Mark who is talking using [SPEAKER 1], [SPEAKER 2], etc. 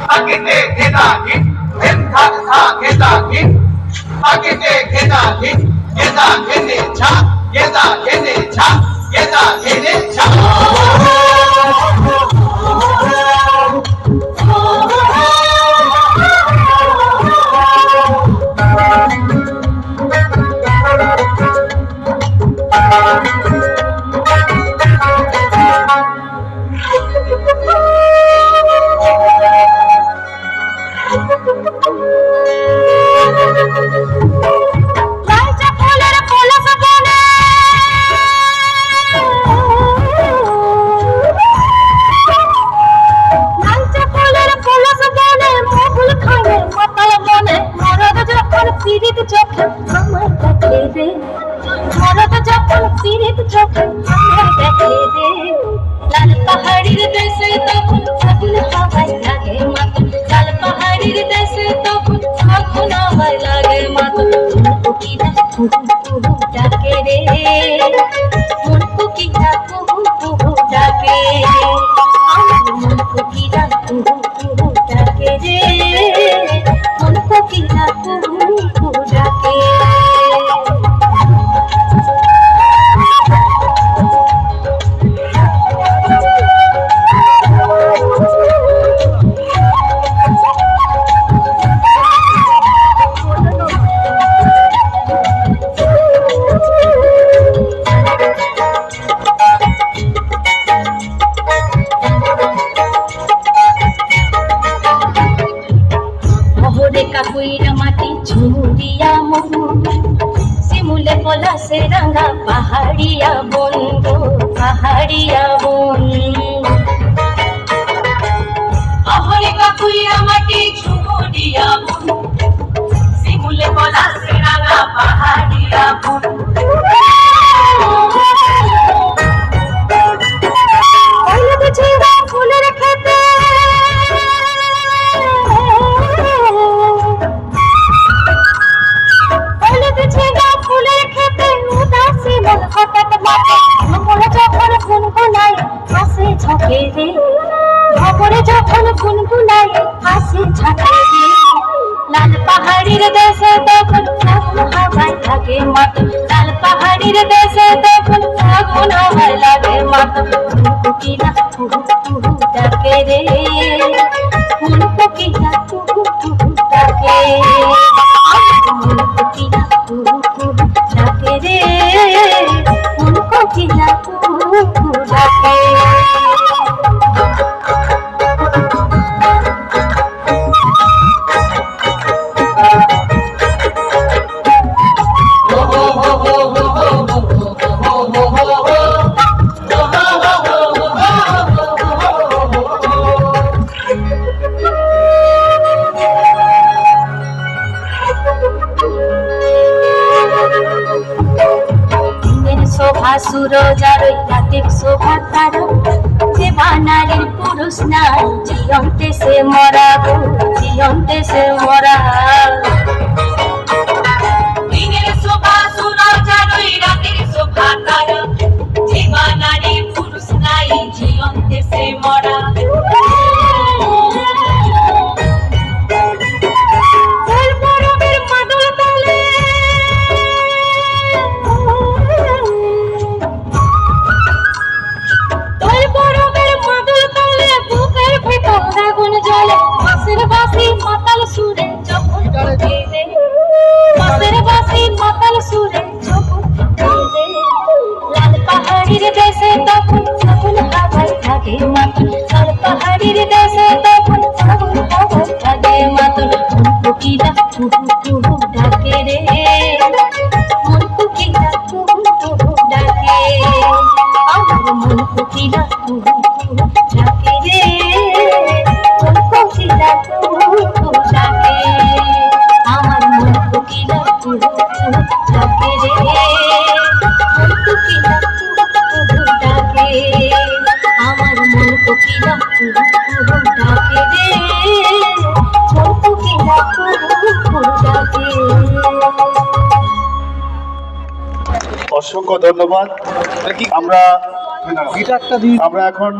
[SPEAKER 1] আগেতে ঘেনা ঘিন ঘেন থাক থা ঘেনা ঘিন আগেতে ঘেনা ঘিন ঘেনা ঘেনে ছা ঘেনা ঘেনে ছা ঘেনা ঘেনে ছা
[SPEAKER 2] লাল পাহাড়ির দেশে তখন ফাগুন হাওয়ায় লাগে মাতন লাল পাহাড়ির দেশে তখন ফাগুন হাওয়ায় লাগে মাতন কোকিলা কুহু কুহু ডাকে রে মন কোকিলা কুহু কুহু ডাকে মন কোকিলা কুহু কুহু ডাকে রে মন কোকিলা কুহু কুহু ডাকে কাকুইরা মাটি ঝুরিয়া মন শিমুলে পলাশে রাঙা পাহাড়িয়া বন গো পাহাড়িয়া বন অহরে কাকুইরা মাটি ঝুরিয়া মন শিমুলে পলাশে রাঙা পাহাড়িয়া বন ফুলের খেতে খবরে যখন গুনগুনাই হাসি ঝাঁকে লাল পাহাড়ির দেশে তখন ফাগুন হাওয়ায় লাগে মাতন লাল পাহাড়ির দেশে তখন ফাগুন হাওয়ায় লাগে মাতন কোকিলা কুহু কুহু ডাকে রে মন কোকিলা কুহু কুহু ডাকে মন কোকিলা কুহু কুহু ডাকে রে মন কোকিলা কুহু কুহু ডাকে শোভা সুরজার রাতের শোভা তার যে বানালির পুরুষ নাই জিয়ন্তে সে মরা গো জিয়ন্তে সে মরা দিনের শোভা সুরজার রাতের শোভা তার যে বানালির পুরুষ নাই জিয়ন্তে সে মরা লাল পাহাড়ির দেশে তখন ফাগুন হাওয়ায় লাগে মাতন লাল পাহাড়ির দেশে তখন ফাগুন হাওয়ায় লাগে মাতন কোকিলা কুহু কুহু ডাকে রে মন কোকিলা কুহু কুহু ডাকে আমার মন কোকিলা কুহু কুহু ডাকে রে মন কোকিলা কুহু কুহু ডাকে আমার মন কোকিলা কুহু কুহু ডাকে রে আমার মন কোকিলা কুহু কুহু ডাকে রে মন কোকিলা কুহু কুহু ডাকে
[SPEAKER 3] অসংখ্য ধন্যবাদ। আমরা এখন